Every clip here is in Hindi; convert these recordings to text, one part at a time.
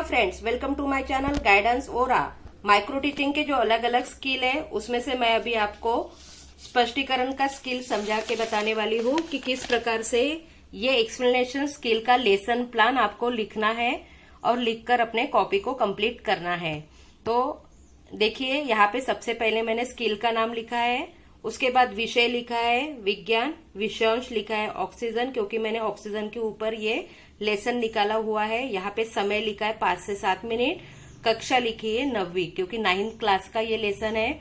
Friends, welcome to my channel guidance aura. Micro teaching के जो अलग अलग स्किल है उसमें से मैं अभी आपको स्पष्टीकरण का स्किल समझा के बताने वाली हूँ कि किस प्रकार से ये एक्सप्लेनेशन स्किल का लेसन प्लान आपको लिखना है और लिखकर अपने कॉपी को कंप्लीट करना है। तो देखिए, यहाँ पे सबसे पहले मैंने स्किल का नाम लिखा है, उसके बाद विषय लिखा है विज्ञान, विषयांश लिखा है ऑक्सीजन, क्योंकि मैंने ऑक्सीजन के ऊपर ये लेसन निकाला हुआ है। यहाँ पे समय लिखा है 5 से 7 मिनट, कक्षा लिखी है 9वीं, क्योंकि 9th क्लास का ये लेसन है।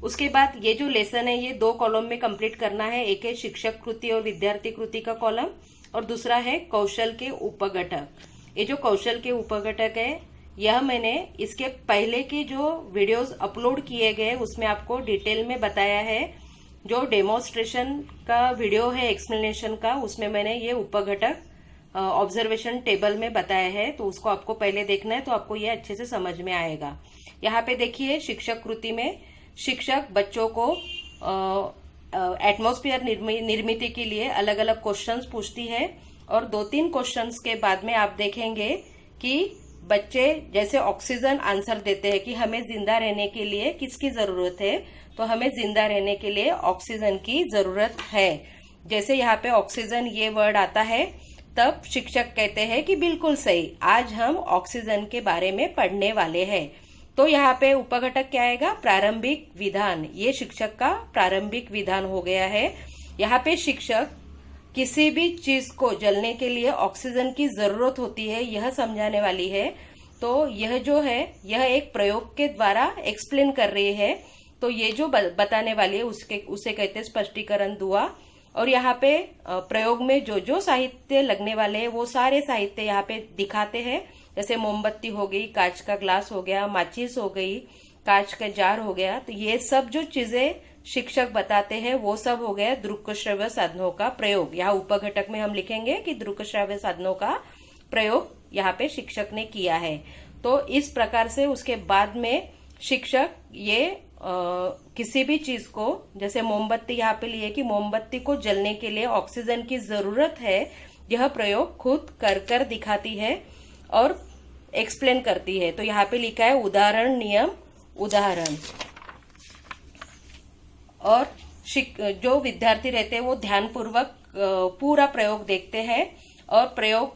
उसके बाद ये जो लेसन है ये 2 कॉलम में कंप्लीट करना है। एक है शिक्षक कृति और विद्यार्थी कृति का कॉलम और दूसरा है कौशल के उपघटक। ये जो कौशल के उपघटक है यह मैंने इसके पहले के जो वीडियोस अपलोड किए गए उसमें आपको डिटेल में बताया है। जो डेमोन्स्ट्रेशन का वीडियो है एक्सप्लेनेशन का, उसमें मैंने ये उपघटक ऑब्जर्वेशन टेबल में बताया है, तो उसको आपको पहले देखना है तो आपको ये अच्छे से समझ में आएगा। यहाँ पे देखिए, शिक्षक कृति में शिक्षक बच्चों को एटमॉस्फेयर निर्मित के लिए अलग अलग क्वेश्चंस पूछती है और 2-3 क्वेश्चंस के बाद में आप देखेंगे कि बच्चे जैसे ऑक्सीजन आंसर देते हैं कि हमें जिंदा रहने के लिए किसकी जरूरत है, तो हमें जिंदा रहने के लिए ऑक्सीजन की जरूरत है। जैसे यहाँ पे ऑक्सीजन ये वर्ड आता है तब शिक्षक कहते हैं कि बिल्कुल सही, आज हम ऑक्सीजन के बारे में पढ़ने वाले हैं। तो यहाँ पे उपघटक क्या आएगा? प्रारंभिक विधान। ये शिक्षक का प्रारंभिक विधान हो गया है। यहाँ पे शिक्षक किसी भी चीज को जलने के लिए ऑक्सीजन की जरूरत होती है यह समझाने वाली है। तो यह जो है यह एक प्रयोग के द्वारा एक्सप्लेन कर रही है। तो ये जो बताने वाली है उसे कहते हैं स्पष्टीकरण दुआ। और यहाँ पे प्रयोग में जो जो साहित्य लगने वाले हैं वो सारे साहित्य यहाँ पे दिखाते हैं। जैसे मोमबत्ती हो गई, कांच का ग्लास हो गया, माचिस हो गई, कांच का जार हो गया। तो ये सब जो चीजें शिक्षक बताते हैं वो सब हो गया दृक् श्रव्य साधनों का प्रयोग। यहाँ उपघटक में हम लिखेंगे कि दृक् श्रव्य साधनों का प्रयोग यहाँ पे शिक्षक ने किया है। तो इस प्रकार से उसके बाद में शिक्षक ये किसी भी चीज को, जैसे मोमबत्ती यहाँ पे लिए कि मोमबत्ती को जलने के लिए ऑक्सीजन की जरूरत है, यह प्रयोग खुद कर कर दिखाती है और एक्सप्लेन करती है। तो यहाँ पे लिखा है उदाहरण, नियम, उदाहरण। और जो विद्यार्थी रहते हैं वो ध्यानपूर्वक पूरा प्रयोग देखते हैं और प्रयोग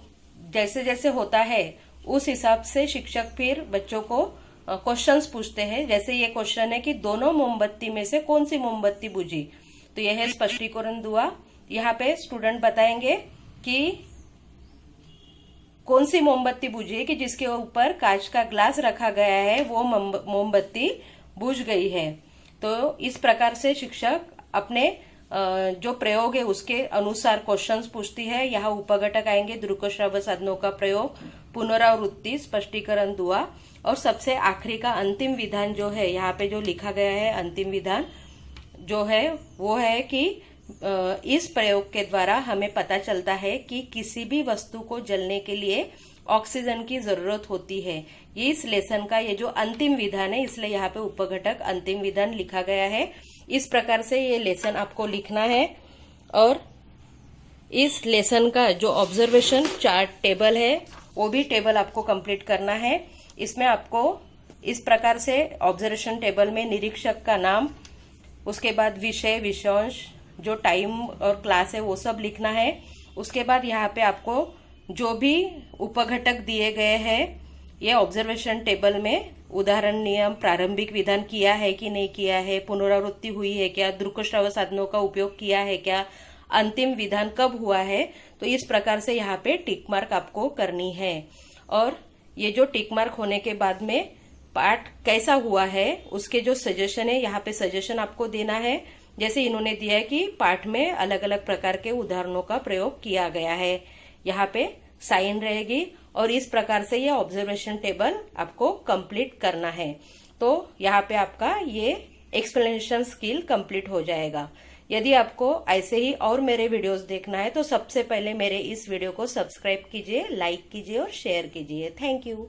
जैसे जैसे होता है उस हिसाब से शिक्षक फिर बच्चों को क्वेश्चंस पूछते हैं। जैसे ये क्वेश्चन है कि दोनों मोमबत्ती में से कौन सी मोमबत्ती बुझी, तो यह है स्पष्टीकरण दुआ। यहाँ पे स्टूडेंट बताएंगे कि कौन सी मोमबत्ती बुझी कि जिसके ऊपर कांच का ग्लास रखा गया है वो मोमबत्ती बुझ गई है। तो इस प्रकार से शिक्षक अपने जो प्रयोग है उसके अनुसार क्वेश्चंस पूछती है। यहाँ उपघटक आएंगे दृक् श्रव्य साधनों का प्रयोग, पुनरावृत्ति, स्पष्टीकरण दुआ और सबसे आखिरी का अंतिम विधान जो है यहाँ पे जो लिखा गया है, अंतिम विधान जो है वो है कि इस प्रयोग के द्वारा हमें पता चलता है कि किसी भी वस्तु को जलने के लिए ऑक्सीजन की जरूरत होती है। ये इस लेसन का ये जो अंतिम विधान है, इसलिए यहाँ पे उपघटक अंतिम विधान लिखा गया है। इस प्रकार से ये लेसन आपको लिखना है और इस लेसन का जो ऑब्जर्वेशन चार्ट टेबल है वो भी टेबल आपको कंप्लीट करना है। इसमें आपको इस प्रकार से ऑब्जर्वेशन टेबल में निरीक्षक का नाम, उसके बाद विषय, विषयांश, जो टाइम और क्लास है वो सब लिखना है। उसके बाद यहाँ पे आपको जो भी उपघटक दिए गए हैं ये ऑब्जर्वेशन टेबल में उदाहरण, नियम, प्रारंभिक विधान किया है कि नहीं किया है, पुनरावृत्ति हुई है क्या, दृक् श्रव्य साधनों का उपयोग किया है क्या, अंतिम विधान कब हुआ है, तो इस प्रकार से यहाँ पे टिक मार्क आपको करनी है। और ये जो टिक मार्क होने के बाद में पाठ कैसा हुआ है उसके जो सजेशन है यहाँ पे सजेशन आपको देना है। जैसे इन्होंने दिया है कि पाठ में अलग अलग प्रकार के उदाहरणों का प्रयोग किया गया है, यहाँ पे साइन रहेगी और इस प्रकार से ये ऑब्जर्वेशन टेबल आपको कंप्लीट करना है। तो यहाँ पे आपका ये एक्सप्लेनेशन स्किल कंप्लीट हो जाएगा। यदि आपको ऐसे ही और मेरे वीडियोस देखना है तो सबसे पहले मेरे इस वीडियो को सब्सक्राइब कीजिए, लाइक कीजिए और शेयर कीजिए। Thank you.